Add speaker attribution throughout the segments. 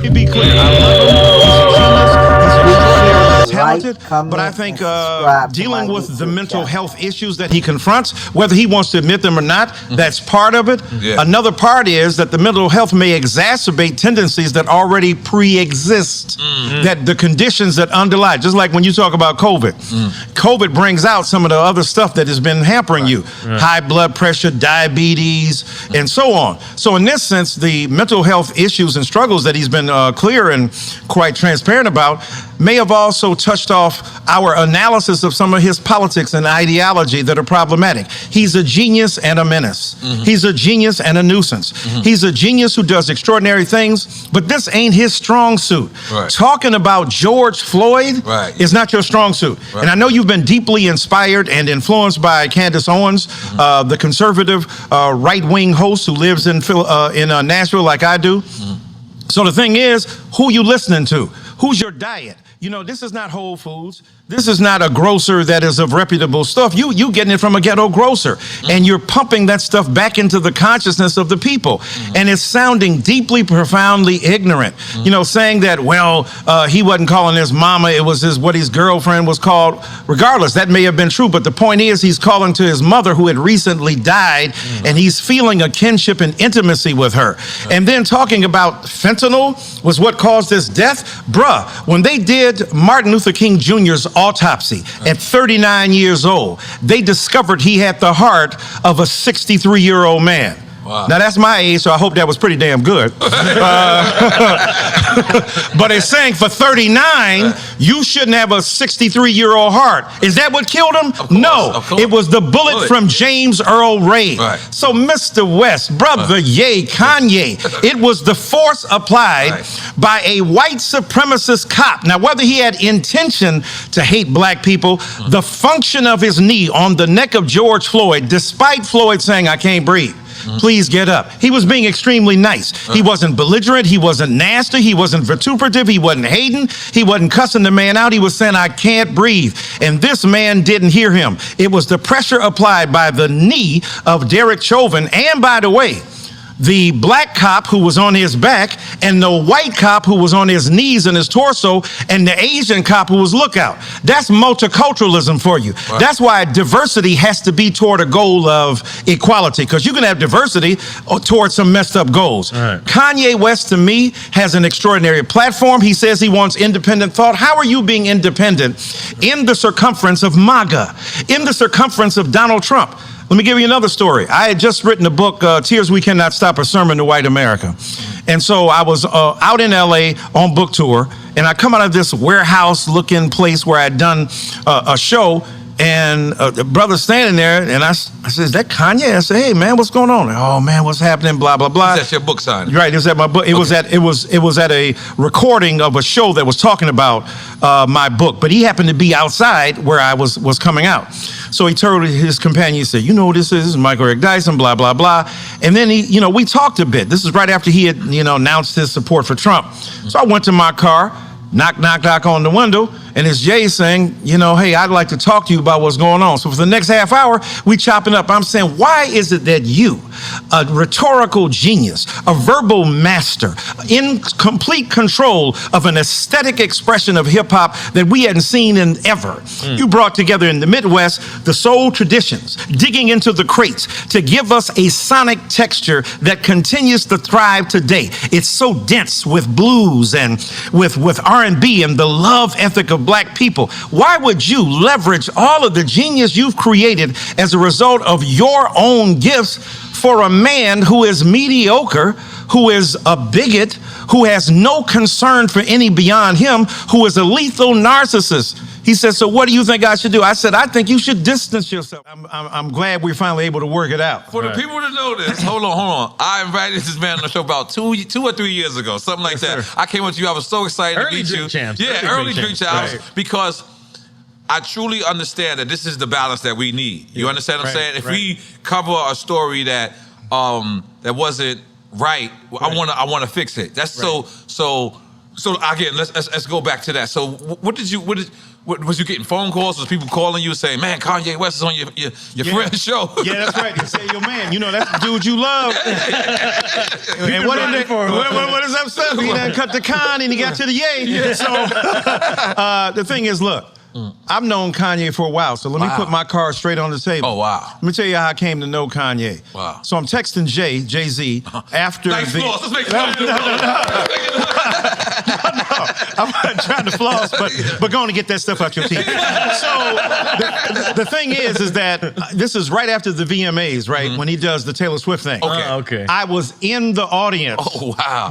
Speaker 1: me be clear. I love him. He's a genius. He's extraordinarily talented. But I think dealing with the mental health issues that he confronts, whether he wants to admit them or not, that's part of it.
Speaker 2: Yeah.
Speaker 1: Another part is that the mental health may exacerbate tendencies that already pre-exist, that the conditions that underlie, just like when you talk about COVID. COVID brings out some of the other stuff that has been hampering you. High blood pressure, diabetes, and so on. So in this sense, the mental health issues and struggles that he's been clear and quite transparent about may have also touched off our analysis of some of his politics and ideology that are problematic. He's a genius and a menace. He's a genius and a nuisance. He's a genius who does extraordinary things, but this ain't his strong suit. Talking about George Floyd is not your strong suit. And I know you've been deeply inspired and influenced by Candace Owens, the conservative right-wing host who lives in Nashville like I do. So the thing is, who you listening to? Who's your diet? You know, this is not Whole Foods. This is not a grocer that is of reputable stuff. You getting it from a ghetto grocer, and you're pumping that stuff back into the consciousness of the people. And it's sounding deeply, profoundly ignorant. You know, saying that, well, he wasn't calling his mama, it was what his girlfriend was called. Regardless, that may have been true, but the point is he's calling to his mother who had recently died, and he's feeling a kinship and intimacy with her. And then talking about fentanyl was what caused his death. Bruh, when they did Martin Luther King Jr.'s autopsy at 39 years old, they discovered he had the heart of a 63-year-old man. Wow. Now that's my age, so I hope that was pretty damn good. But it's saying for 39, you shouldn't have a 63-year-old heart. Is that what killed him? No, it was the bullet from James Earl Ray. So Mr. West, brother, yay, Kanye, it was the force applied by a white supremacist cop. Now, whether he had intention to hate black people, the function of his knee on the neck of George Floyd, despite Floyd saying, "I can't breathe, please get up," he was being extremely nice. He wasn't belligerent. He wasn't nasty. He wasn't vituperative. He wasn't hating. He wasn't cussing the man out. He was saying, "I can't breathe." And this man didn't hear him. It was the pressure applied by the knee of Derek Chauvin. And by the way, the black cop who was on his back, and the white cop who was on his knees and his torso, and the Asian cop who was lookout. That's multiculturalism for you. That's why diversity has to be toward a goal of equality, because you can have diversity towards some messed up goals. Kanye West, to me, has an extraordinary platform. He says he wants independent thought. How are you being independent in the circumference of MAGA, in the circumference of Donald Trump? Let me give you another story. I had just written a book, Tears We Cannot Stop, a sermon to white America. And so I was out in LA on book tour, and I come out of this warehouse looking place where I'd done a show, and the brother standing there, and I said, "Is that Kanye?" I said, "Hey man, what's going on?" "Oh man, what's happening?" Blah blah blah.
Speaker 2: That's your book signing.
Speaker 1: Right, it was at my book. It was at a recording of a show that was talking about my book, but he happened to be outside where I was coming out. So he told his companion, he said, "You know who this is? Michael Eric Dyson, blah blah blah." And then he, we talked a bit. This is right after he had, announced his support for Trump. So I went to my car, knock, knock, knock on the window, and it's Jay saying, "Hey, I'd like to talk to you about what's going on." So for the next half hour, we chopping up. I'm saying, why is it that you, a rhetorical genius, a verbal master, in complete control of an aesthetic expression of hip hop that we hadn't seen in ever, you brought together in the Midwest the soul traditions, digging into the crates to give us a sonic texture that continues to thrive today. It's so dense with blues and with R&B and the love ethic of black people. Why would you leverage all of the genius you've created as a result of your own gifts for a man who is mediocre, who is a bigot, who has no concern for any beyond him, who is a lethal narcissist? He said, "So what do you think I should do?" I said, "I think you should distance yourself." I'm glad we're finally able to work it out.
Speaker 2: For the people to know this, hold on. I invited this man on the show about two or 3 years ago, something like that. I came up to you. I was so excited to meet you. Early drink champs. Because I truly understand that this is the balance that we need. You understand what I'm saying? If we cover a story that that wasn't right, I want to fix it. That's so again, let's go back to that. So what did Was you getting phone calls? Was people calling you saying, "Man, Kanye West is on your friend's show"?
Speaker 1: Yeah, that's right. They say, "Yo, man, you know that's the dude you love." And what is that stuff? He done cut the con and he got to the yay. Yeah. So the thing is, look. I've known Kanye for a while, so let me put my card straight on the table.
Speaker 2: Oh, wow.
Speaker 1: Let me tell you how I came to know Kanye.
Speaker 2: Wow.
Speaker 1: So I'm texting Jay-Z after
Speaker 2: nice floss. Let's make it
Speaker 1: I'm not trying to floss, but going to get that stuff out your teeth. So the thing is that this is right after the VMAs, right? When he does the Taylor Swift thing.
Speaker 2: Okay.
Speaker 1: I was in the audience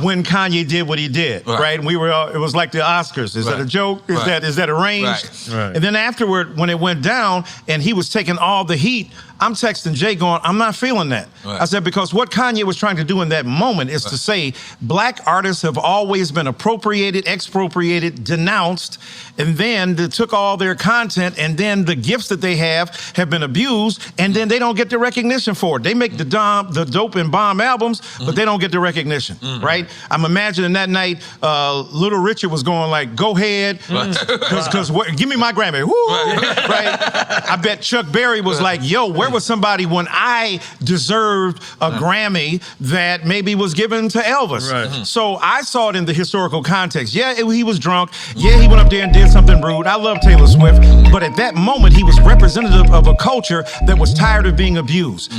Speaker 1: when Kanye did what he did, right? And we were it was like the Oscars. Is that a joke? Is that arranged?
Speaker 2: Right.
Speaker 1: And then afterward, when it went down and he was taking all the heat, I'm texting Jay going, I'm not feeling that. Right. I said, because what Kanye was trying to do in that moment is to say, black artists have always been appropriated, expropriated, denounced, and then they took all their content, and then the gifts that they have been abused, and then they don't get the recognition for it. They make the dope and bomb albums, but they don't get the recognition, right? I'm imagining that night, Little Richard was going like, go ahead, because give me my Grammy, woo, right? I bet Chuck Berry was like, yo, where was somebody when I deserved a Grammy that maybe was given to Elvis? Right. So I saw it in the historical context. Yeah, he was drunk. Yeah, he went up there and did something rude. I love Taylor Swift. But at that moment, he was representative of a culture that was tired of being abused.